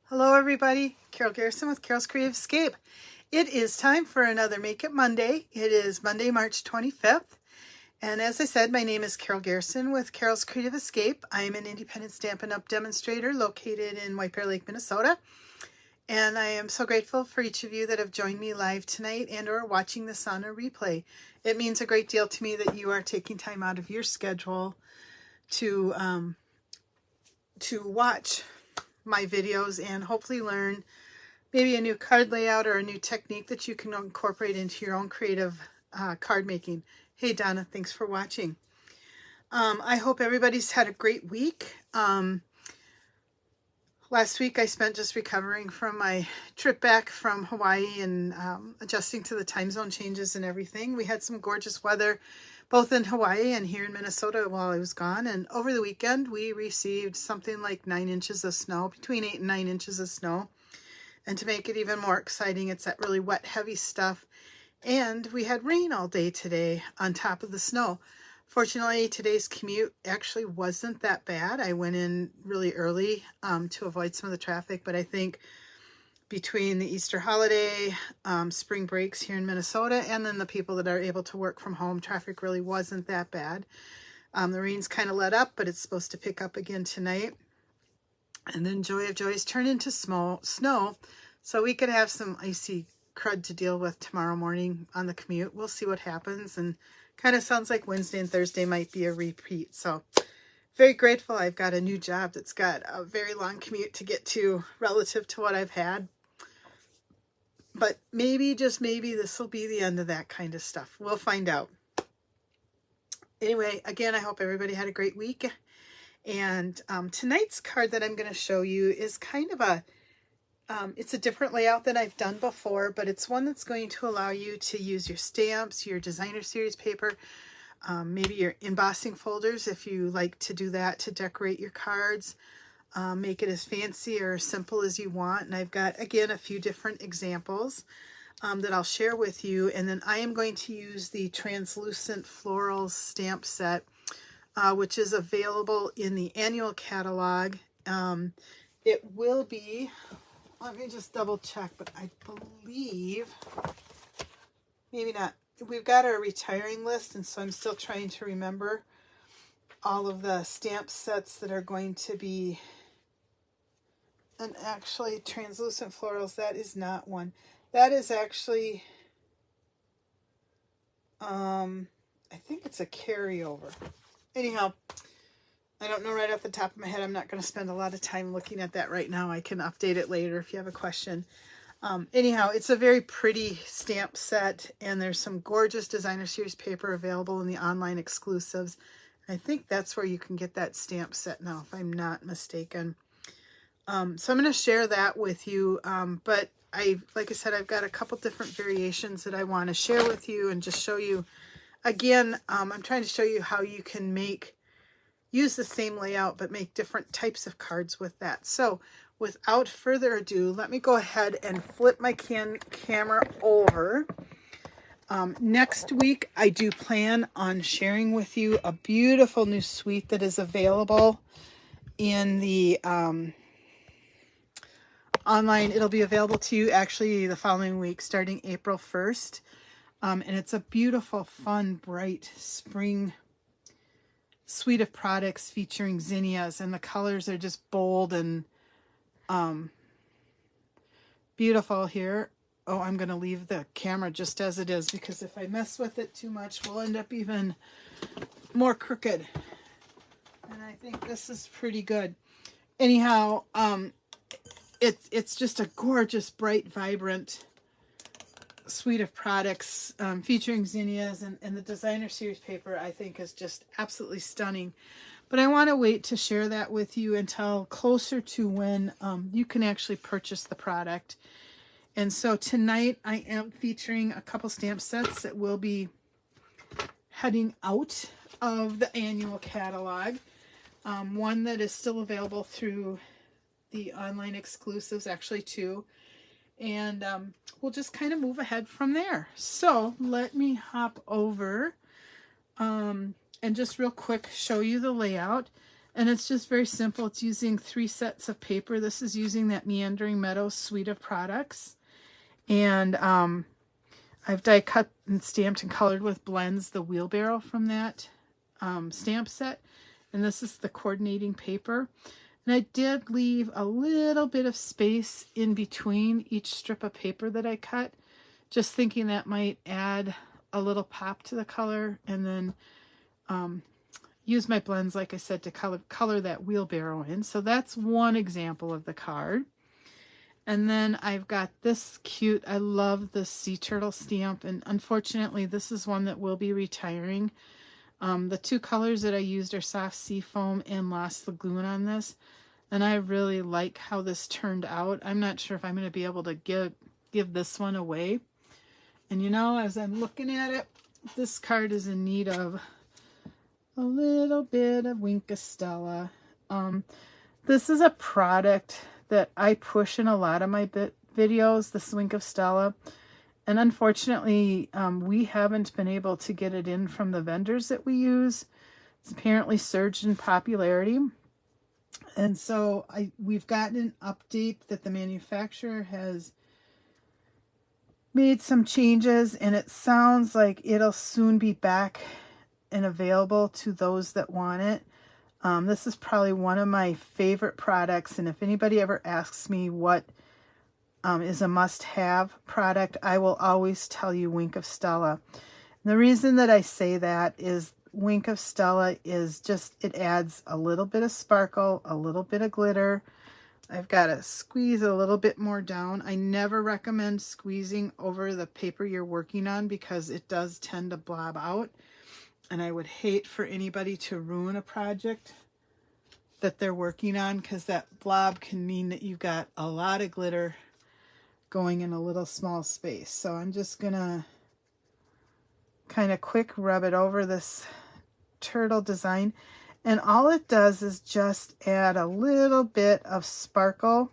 Hello everybody, Carol Garrison with Carol's Creative Escape. It is time for another Make It Monday. It is Monday, March 25th. And as I said, my name is Carol Garrison with Carol's Creative Escape. I am an independent Stampin' Up! Demonstrator located in White Bear Lake, Minnesota. And I am so grateful for each of you that have joined me live tonight and or watching this on a replay. It means a great deal to me that you are taking time out of your schedule to watch my videos and hopefully learn maybe a new card layout or a new technique that you can incorporate into your own creative card making. Hey Donna, thanks for watching. I hope everybody's had a great week. Last week I spent just recovering from my trip back from Hawaii and adjusting to the time zone changes and everything. We had some gorgeous weather both in Hawaii and here in Minnesota while I was gone. And over the weekend, we received something like 9 inches of snow, between 8 and 9 inches of snow. And to make it even more exciting, it's that really wet, heavy stuff. And we had rain all day today on top of the snow. Fortunately, today's commute actually wasn't that bad. I went in really early to avoid some of the traffic, but I think between the Easter holiday, spring breaks here in Minnesota, and then the people that are able to work from home, traffic really wasn't that bad. The rain's kind of let up, but it's supposed to pick up again tonight. And then joy of joys turn into snow, so we could have some icy crud to deal with tomorrow morning on the commute. We'll see what happens, and kind of sounds like Wednesday and Thursday might be a repeat. So very grateful I've got a new job that's got a very long commute to get to relative to what I've had. But maybe, just maybe, this will be the end of that kind of stuff. We'll find out. Anyway, again, I hope everybody had a great week. And tonight's card that I'm going to show you is kind of a, it's a different layout than I've done before, but it's one that's going to allow you to use your stamps, your designer series paper, maybe your embossing folders if you like to do that to decorate your cards. Make it as fancy or simple as you want. And I've got, again, a few different examples that I'll share with you. And then I am going to use the translucent Florals stamp set, which is available in the annual catalog. It will be, let me just double check, but I believe, maybe not. We've got our retiring list, and so I'm still trying to remember all of the stamp sets that are going to be. And actually, translucent florals, that is not one. That is actually, I think it's a carryover. Anyhow, I don't know right off the top of my head. I'm not going to spend a lot of time looking at that right now. I can update it later if you have a question. Anyhow, it's a very pretty stamp set, and there's some gorgeous designer series paper available in the online exclusives. I think that's where you can get that stamp set now, if I'm not mistaken. So I'm going to share that with you, but like I said, I've got a couple different variations that I want to share with you and just show you. Again, I'm trying to show you how you can use the same layout, but make different types of cards with that. So without further ado, let me go ahead and flip my camera over. Next week, I do plan on sharing with you a beautiful new suite that is available in the online. It'll be available to you actually the following week, starting April 1st. And it's a beautiful, fun, bright spring suite of products featuring zinnias, and the colors are just bold and beautiful here. Oh, I'm going to leave the camera just as it is, because if I mess with it too much, we'll end up even more crooked. And I think this is pretty good. Anyhow, it's just a gorgeous, bright, vibrant suite of products featuring zinnias, and the designer series paper I think is just absolutely stunning. But I want to wait to share that with you until closer to when you can actually purchase the product. And so tonight I am featuring a couple stamp sets that will be heading out of the annual catalog. One that is still available through the online exclusives, actually two. And we'll just kind of move ahead from there. So let me hop over and just real quick show you the layout. And it's just very simple. It's using 3 sets of paper. This is using that Meandering Meadows suite of products. And I've die cut and stamped and colored with blends the wheelbarrow from that stamp set. And this is the coordinating paper. And I did leave a little bit of space in between each strip of paper that I cut, just thinking that might add a little pop to the color. And then use my blends, like I said, to color that wheelbarrow in. So that's one example of the card. And then I've got this cute, I love the sea turtle stamp, and unfortunately this is one that will be retiring. The 2 colors that I used are Soft Sea Foam and Lost Lagoon on this, and I really like how this turned out. I'm not sure if I'm going to be able to give this one away. And you know, as I'm looking at it, this card is in need of a little bit of Wink of Stella. This is a product that I push in a lot of my videos, the Wink of Stella. And unfortunately, we haven't been able to get it in from the vendors that we use. It's apparently surged in popularity. And so we've gotten an update that the manufacturer has made some changes, and it sounds like it'll soon be back and available to those that want it. This is probably one of my favorite products, and if anybody ever asks me what is a must-have product, I will always tell you Wink of Stella. And the reason that I say that is Wink of Stella is just, it adds a little bit of sparkle, a little bit of glitter. I've got to squeeze a little bit more down. I never recommend squeezing over the paper you're working on because it does tend to blob out. And I would hate for anybody to ruin a project that they're working on, because that blob can mean that you've got a lot of glitter going in a little small space. So I'm just going to kind of quick rub it over this turtle design. And all it does is just add a little bit of sparkle.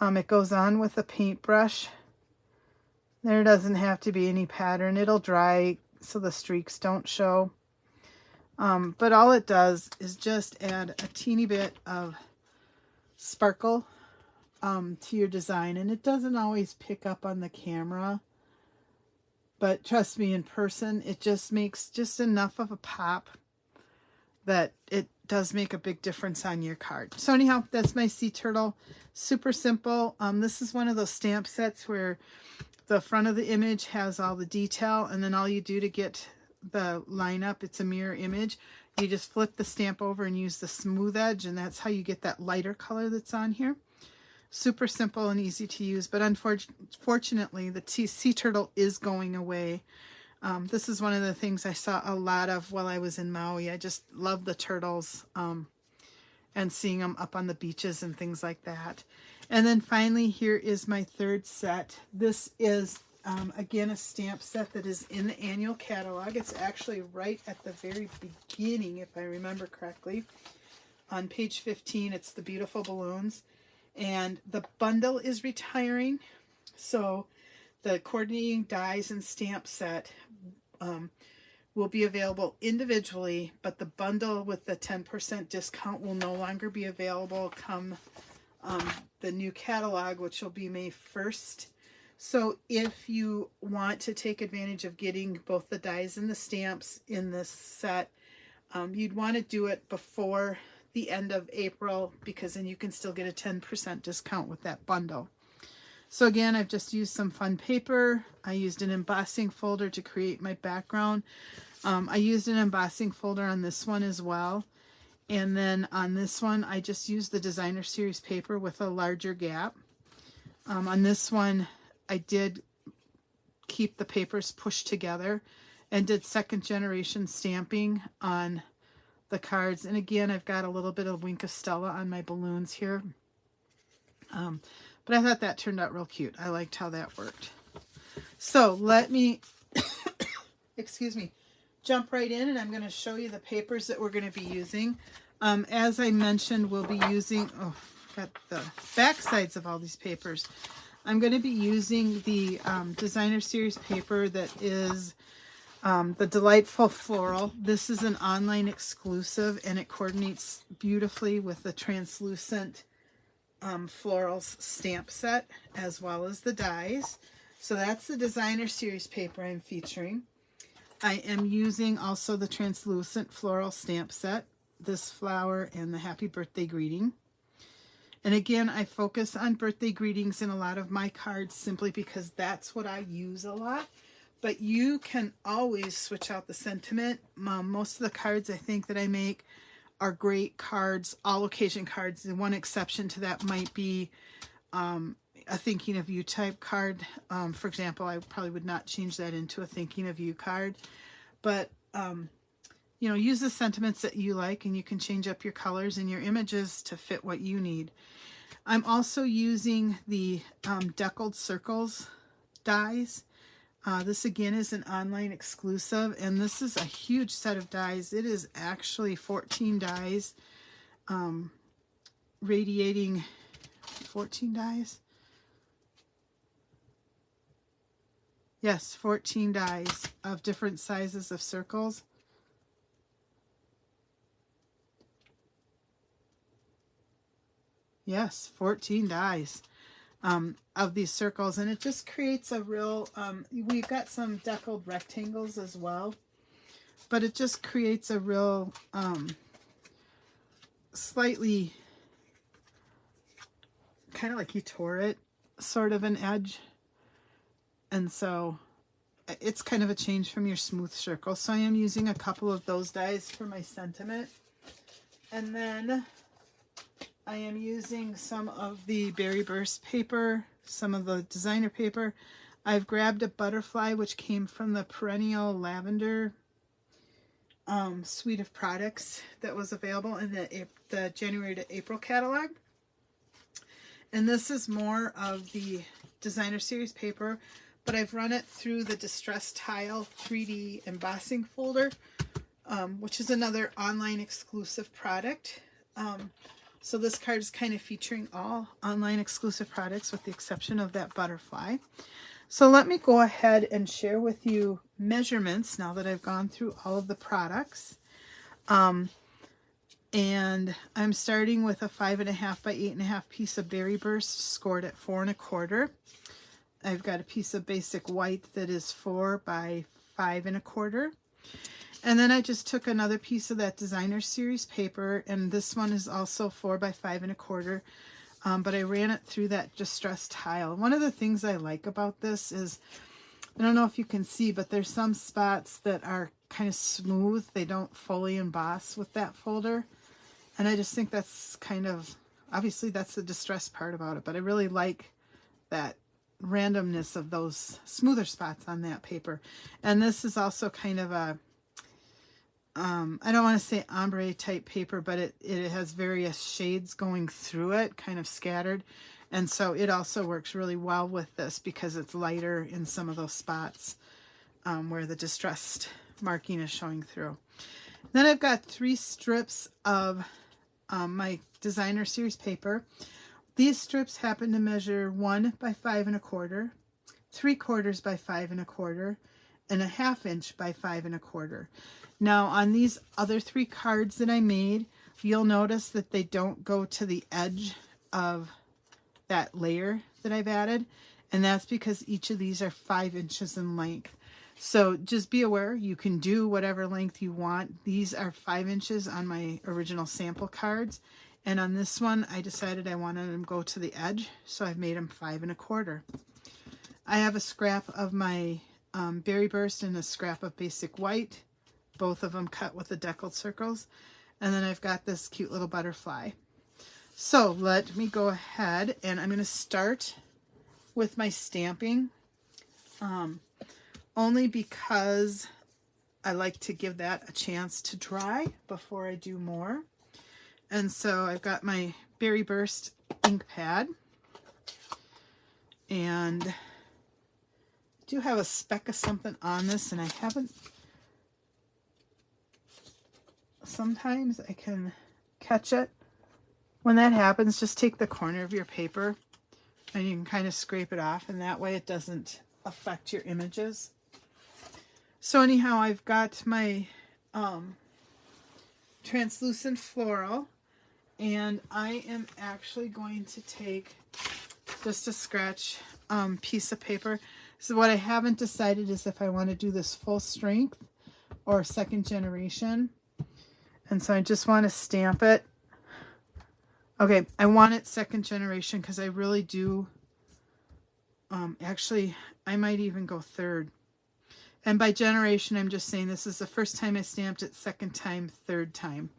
It goes on with a paintbrush. There doesn't have to be any pattern. It'll dry so the streaks don't show. But all it does is just add a teeny bit of sparkle to your design. And it doesn't always pick up on the camera. But trust me, in person, it just makes just enough of a pop that it does make a big difference on your card. So anyhow, that's my sea turtle. Super simple. This is one of those stamp sets where the front of the image has all the detail, and then all you do to get the line up, it's a mirror image. You just flip the stamp over and use the smooth edge, and that's how you get that lighter color that's on here. Super simple and easy to use, but unfortunately, the sea turtle is going away. This is one of the things I saw a lot of while I was in Maui. I just love the turtles and seeing them up on the beaches and things like that. And then finally, here is my third set. This is, again, a stamp set that is in the annual catalog. It's actually right at the very beginning, if I remember correctly. On page 15, it's the beautiful balloons. And the bundle is retiring. So the coordinating dies and stamp set will be available individually, but the bundle with the 10% discount will no longer be available come the new catalog, which will be May 1st. So if you want to take advantage of getting both the dies and the stamps in this set, you'd want to do it before the end of April, because then you can still get a 10% discount with that bundle. So again, I've just used some fun paper. I used an embossing folder to create my background. I used an embossing folder on this one as well. And then on this one, I just used the Designer Series paper with a larger gap. On this one, I did keep the papers pushed together and did second generation stamping on the cards. And again, I've got a little bit of Wink of Stella on my balloons here. But I thought that turned out real cute. I liked how that worked. So let me, excuse me, jump right in, and I'm going to show you the papers that we're going to be using. As I mentioned, we'll be using, oh, got the back sides of all these papers. I'm going to be using the Designer Series paper that is The Delightful Floral. This is an online exclusive, and it coordinates beautifully with the translucent Florals stamp set, as well as the dies. So that's the designer series paper I'm featuring. I am using also the translucent floral stamp set, this flower and the happy birthday greeting. And again, I focus on birthday greetings in a lot of my cards simply because that's what I use a lot. But you can always switch out the sentiment. Most of the cards I think that I make are great cards, all occasion cards. The one exception to that might be a thinking of you type card. For example, I probably would not change that into a thinking of you card. But, you know, use the sentiments that you like, and you can change up your colors and your images to fit what you need. I'm also using the Deckled Circles dies. This again is an online exclusive, and this is a huge set of dies. It is actually 14 dies, radiating 14 dies. Yes, 14 dies of different sizes of circles. Yes, 14 dies of these circles, and it just creates a real, we've got some deckled rectangles as well, but it just creates a real slightly kind of like you tore it sort of an edge. And so it's kind of a change from your smooth circle. So I am using a couple of those dies for my sentiment. And then I am using some of the Berry Burst paper, some of the designer paper. I've grabbed a butterfly, which came from the Perennial Lavender suite of products that was available in the January to April catalog. And this is more of the designer series paper, but I've run it through the Distress Tile 3D embossing folder, which is another online exclusive product. So this card is kind of featuring all online exclusive products with the exception of that butterfly. So let me go ahead and share with you measurements now that I've gone through all of the products. And I'm starting with a 5.5 by 8.5 piece of Berry Burst scored at 4 1/4. I've got a piece of basic white that is 4 by 5 1/4. And then I just took another piece of that designer series paper, and this one is also 4 by 5 1/4. But I ran it through that Distress Tile. One of the things I like about this is, I don't know if you can see, but there's some spots that are kind of smooth. They don't fully emboss with that folder. And I just think that's kind of, obviously that's the distress part about it, but I really like that randomness of those smoother spots on that paper. And this is also kind of a, I don't want to say ombre type paper, but it has various shades going through it, kind of scattered. And so it also works really well with this because it's lighter in some of those spots where the distressed marking is showing through. Then I've got 3 strips of my designer series paper. These strips happen to measure 1 by 5 1/4, 3/4 by 5 1/4, and a 1/2 inch by 5 1/4. Now on these other 3 cards that I made, you'll notice that they don't go to the edge of that layer that I've added, and that's because each of these are 5 inches in length. So just be aware, you can do whatever length you want. These are 5 inches on my original sample cards, and on this one I decided I wanted them to go to the edge, so I've made them 5 1/4. I have a scrap of my Berry Burst and a scrap of basic white, both of them cut with the deckled circles, and then I've got this cute little butterfly. So let me go ahead, and I'm going to start with my stamping, only because I like to give that a chance to dry before I do more. And so I've got my Berry Burst ink pad, and I do have a speck of something on this, and I haven't, sometimes I can catch it. When that happens, just take the corner of your paper and you can kind of scrape it off, and that way it doesn't affect your images. So anyhow, I've got my translucent floral, and I am actually going to take just a scratch piece of paper. So what I haven't decided is if I want to do this full strength or second generation. And so I just want to stamp it. Okay, I want it second generation because I really do. Actually, I might even go third. And by generation, I'm just saying this is the first time I stamped it, second time, third time.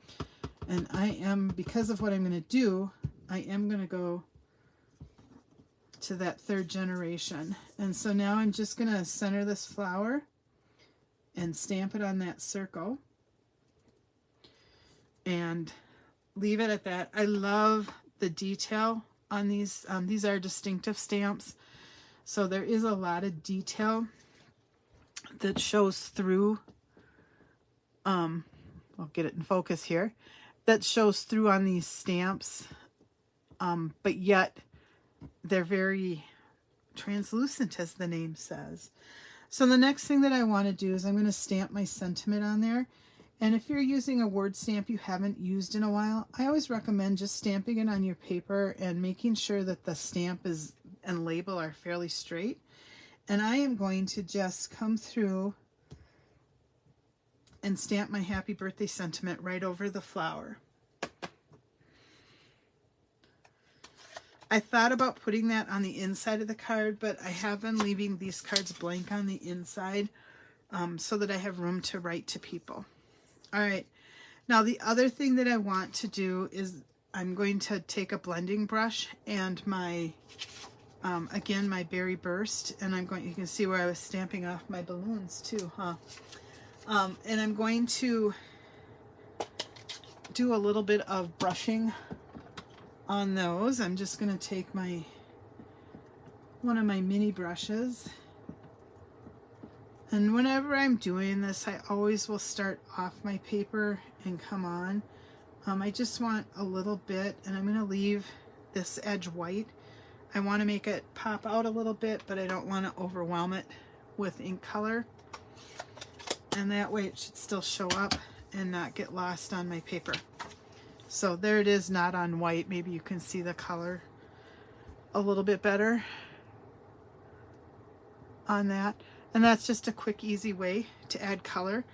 And I am, because of what I'm going to do, I am going to go to that third generation. And so now I'm just going to center this flower and stamp it on that circle and leave it at that. I love the detail on these. These are distinctive stamps, so there is a lot of detail that shows through. I'll get it in focus here. That shows through on these stamps, but yet they're very translucent, as the name says. So the next thing that I want to do is I'm going to stamp my sentiment on there. And if you're using a word stamp you haven't used in a while, I always recommend just stamping it on your paper and making sure that the stamp is and label are fairly straight. And I am going to just come through and stamp my happy birthday sentiment right over the flower. I thought about putting that on the inside of the card, but I have been leaving these cards blank on the inside so that I have room to write to people. All right, now the other thing that I want to do is I'm going to take a blending brush and my, again, my Berry Burst, and I'm going, you can see where I was stamping off my balloons too, huh? And I'm going to do a little bit of brushing on those. I'm just going to take one of my mini brushes, and whenever I'm doing this, I always will start off my paper and come on. I just want a little bit, and I'm going to leave this edge white. I want to make it pop out a little bit, but I don't want to overwhelm it with ink color, and that way it should still show up and not get lost on my paper. So there it is, not on white. Maybe you can see the color a little bit better on that. And that's just a quick, easy way to add color.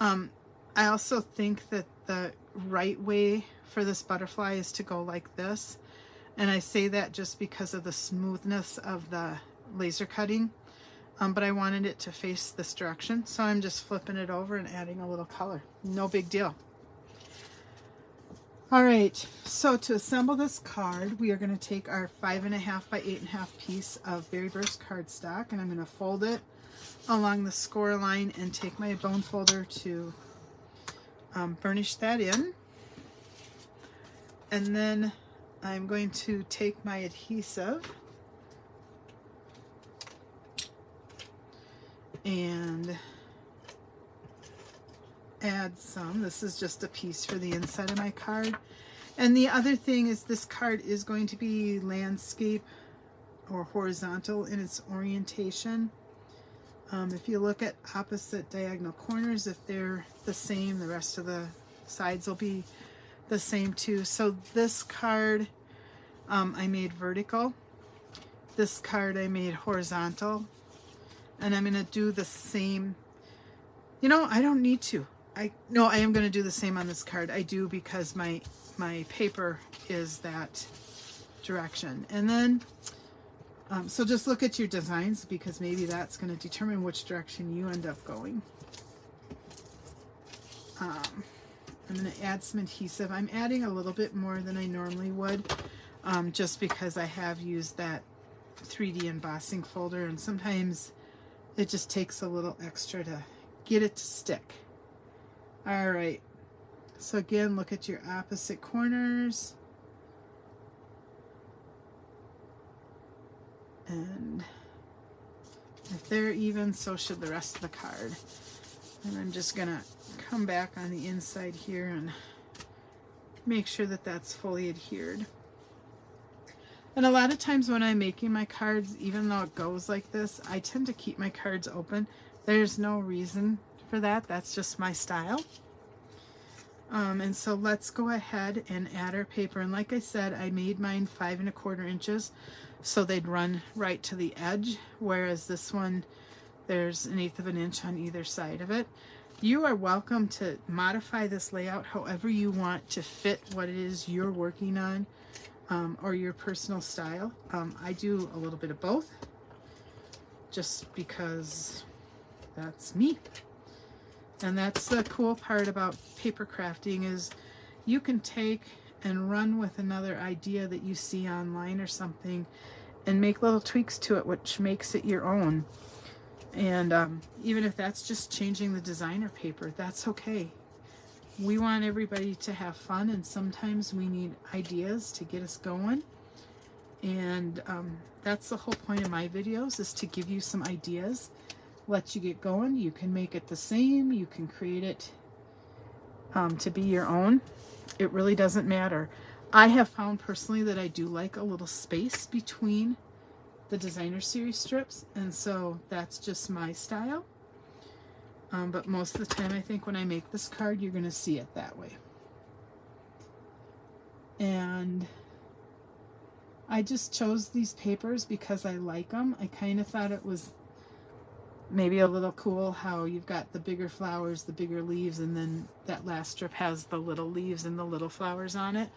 I also think that the right way for this butterfly is to go like this. And I say that just because of the smoothness of the laser cutting. But I wanted it to face this direction. So I'm just flipping it over and adding a little color. No big deal. All right, so to assemble this card, we are going to take our 5.5 by 8.5 piece of Berry Burst cardstock, and I'm going to fold it along the score line and take my bone folder to burnish that in. And then I'm going to take my adhesive and add some. This is just a piece for the inside of my card. And the other thing is this card is going to be landscape or horizontal in its orientation. If you look at opposite diagonal corners, if they're the same, the rest of the sides will be the same too. So this card I made vertical. This card I made horizontal. And I'm going to do the same. You know, I don't need to. No, I am going to do the same on this card. I do because my paper is that direction. And then, so just look at your designs because maybe that's going to determine which direction you end up going. I'm going to add some adhesive. I'm adding a little bit more than I normally would just because I have used that 3D embossing folder, and sometimes it just takes a little extra to get it to stick. All right, so again, look at your opposite corners. And if they're even, so should the rest of the card. And I'm just gonna come back on the inside here and make sure that that's fully adhered. And a lot of times when I'm making my cards, even though it goes like this, I tend to keep my cards open There's no reason for that. That's just my style. And so let's go ahead and add our paper. And like I said, I made mine 5 1/4 inches so they'd run right to the edge, whereas this one, there's 1/8 of an inch on either side of it. You are welcome to modify this layout however you want to fit what it is you're working on, or your personal style. I do a little bit of both just because that's me. And that's the cool part about paper crafting, is you can take and run with another idea that you see online or something and make little tweaks to it, which makes it your own. And even if that's just changing the designer paper, that's okay. We want everybody to have fun, and sometimes we need ideas to get us going. And that's the whole point of my videos, is to give you some ideas, let you get going. You can make it the same, you can create it to be your own. It really doesn't matter. I have found personally that I do like a little space between the designer series strips, and so that's just my style. But most of the time, I think when I make this card, you're going to see it that way. And I just chose these papers because I like them. I kind of thought it was maybe a little cool how you've got the bigger flowers, the bigger leaves, and then that last strip has the little leaves and the little flowers on it.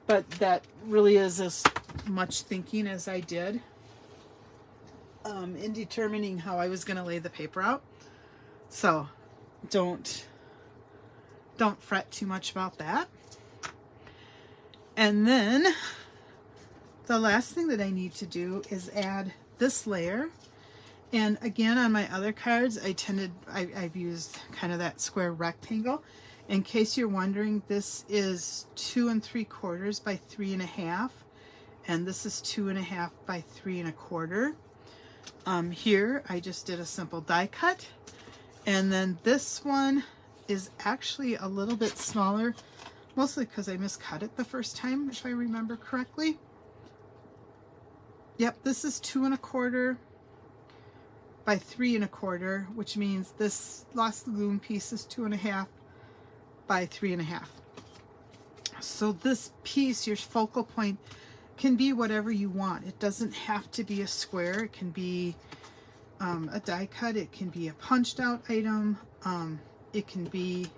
But that really is as much thinking as I did in determining how I was going to lay the paper out. So don't fret too much about that. And then the last thing that I need to do is add this layer. And again, on my other cards, I've used kind of that square rectangle. In case you're wondering, this is 2 3/4 by 3 1/2, and this is 2 1/2 by 3 1/4. Here, I just did a simple die cut, and then this one is actually a little bit smaller, mostly because I miscut it the first time, if I remember correctly. Yep, this is 2 1/4 by 3 1/4, which means this Lost Lagoon piece is 2 1/2 by 3 1/2. So this piece, your focal point, can be whatever you want. It doesn't have to be a square. It can be a die cut. It can be a punched out item. It can be,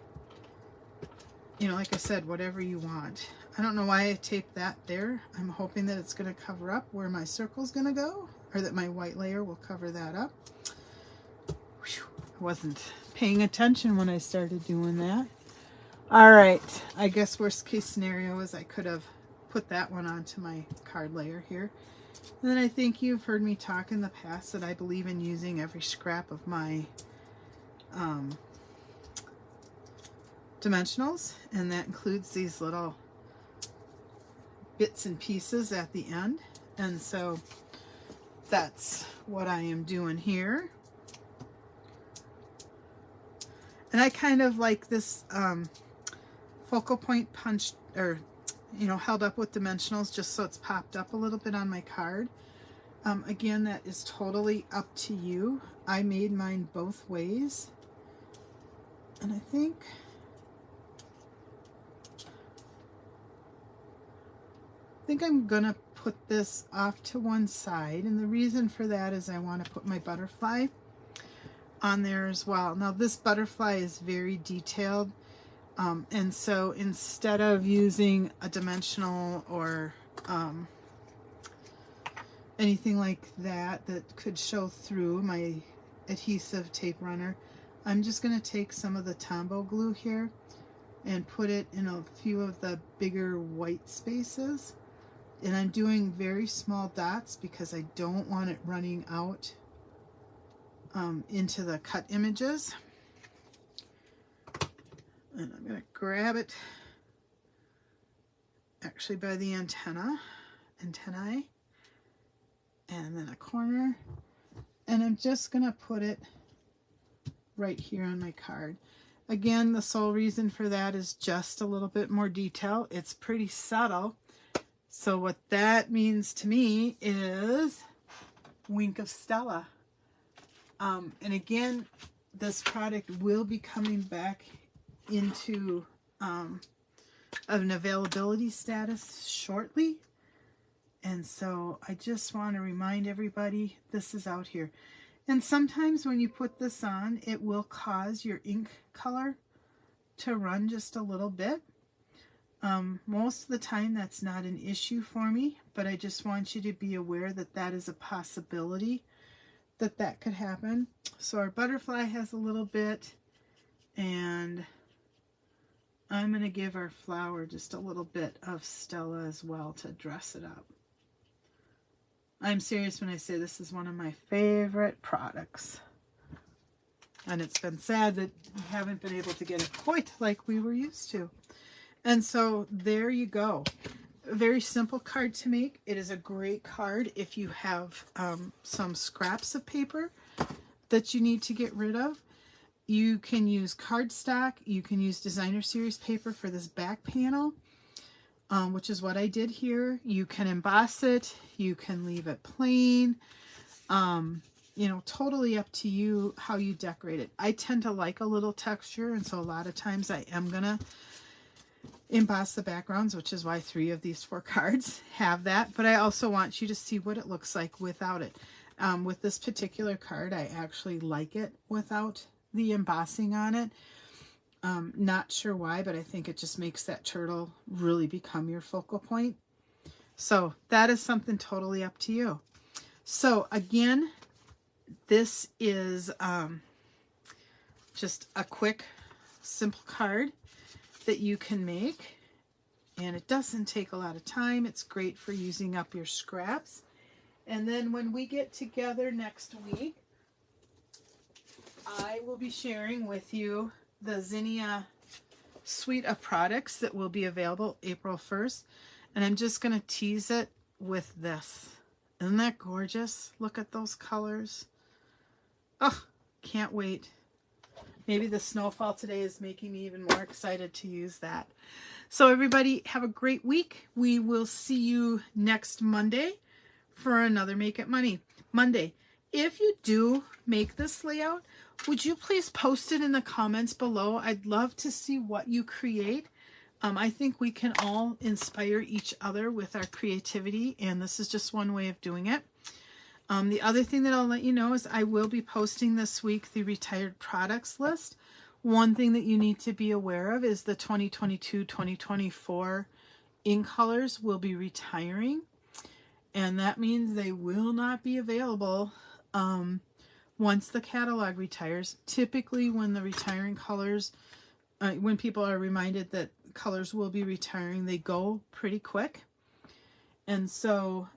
like I said, whatever you want. I don't know why I taped that there. I'm hoping that it's going to cover up where my circle's going to go, or that my white layer will cover that up. Whew, I wasn't paying attention when I started doing that. All right, I guess worst case scenario is I could have put that one onto my card layer here. And then I think you've heard me talk in the past that I believe in using every scrap of my dimensionals, and that includes these little bits and pieces at the end. And so that's what I am doing here. And I kind of like this focal point punched, or held up with dimensionals, just so it's popped up a little bit on my card. Again, that is totally up to you. I made mine both ways. And I think I'm gonna put this off to one side, and the reason for that is I want to put my butterfly on there as well. Now this butterfly is very detailed, and so instead of using a dimensional or anything like that that could show through my adhesive tape runner, I'm just going to take some of the Tombow glue here and put it in a few of the bigger white spaces. And I'm doing very small dots because I don't want it running out into the cut images. And I'm going to grab it actually by the antennae, and then a corner, and I'm just going to put it right here on my card. Again, the sole reason for that is just a little bit more detail. It's pretty subtle. So what that means to me is wink of Stella. And again, this product will be coming back into an availability status shortly. And so I just want to remind everybody this is out here. And sometimes when you put this on, it will cause your ink color to run just a little bit. Most of the time that's not an issue for me, but I just want you to be aware that that is a possibility that could happen. So our butterfly has a little bit, and I'm going to give our flower just a little bit of Stella as well to dress it up. I'm serious when I say this is one of my favorite products. And it's been sad that we haven't been able to get it quite like we were used to. And so there you go. A very simple card to make. It is a great card if you have some scraps of paper that you need to get rid of. You can use cardstock. You can use designer series paper for this back panel, which is what I did here. You can emboss it. You can leave it plain. You know, totally up to you how you decorate it. I tend to like a little texture, and so a lot of times I am going to emboss the backgrounds, which is why 3 of these 4 cards have that. But I also want you to see what it looks like without it. With this particular card, I actually like it without the embossing on it. Not sure why, but I think it just makes that turtle really become your focal point. So that is something totally up to you. So again, this is just a quick, simple card that you can make, and it doesn't take a lot of time. It's great for using up your scraps. And then when we get together next week, I will be sharing with you the Zinnia suite of products that will be available April 1st. And I'm just going to tease it with this. Isn't that gorgeous? Look at those colors. Oh, can't wait. Maybe the snowfall today is making me even more excited to use that. So everybody have a great week. We will see you next Monday for another Make It Monday. If you do make this layout, would you please post it in the comments below? I'd love to see what you create. I think we can all inspire each other with our creativity, and this is just one way of doing it. The other thing that I'll let you know is I will be posting this week the retired products list. One thing that you need to be aware of is the 2022-2024 ink colors will be retiring, and that means they will not be available once the catalog retires. Typically when the retiring colors, when people are reminded that colors will be retiring, they go pretty quick. And so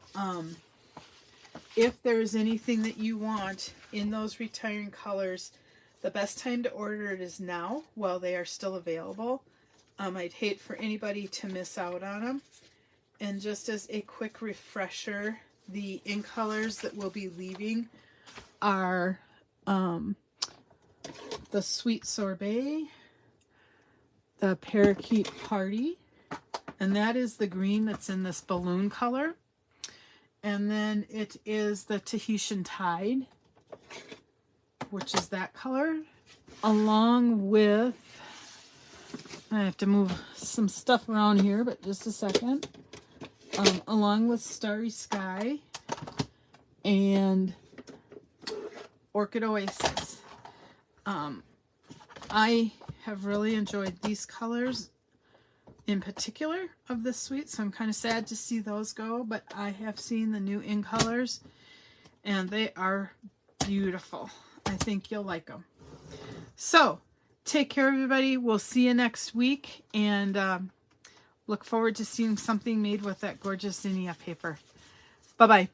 if there's anything that you want in those retiring colors, the best time to order it is now while they are still available. I'd hate for anybody to miss out on them. And just as a quick refresher, the ink colors that we'll be leaving are the Sweet Sorbet, the Parakeet Party, and that is the green that's in this balloon color. And then it is the Tahitian Tide, which is that color, along with, I have to move some stuff around here, but just a second, along with Starry Sky and Orchid Oasis. I have really enjoyed these colors in particular of this suite, so I'm kind of sad to see those go, but I have seen the new ink colors and they are beautiful. I think you'll like them. So take care, everybody. We'll see you next week, and look forward to seeing something made with that gorgeous Zinnia paper. Bye-bye.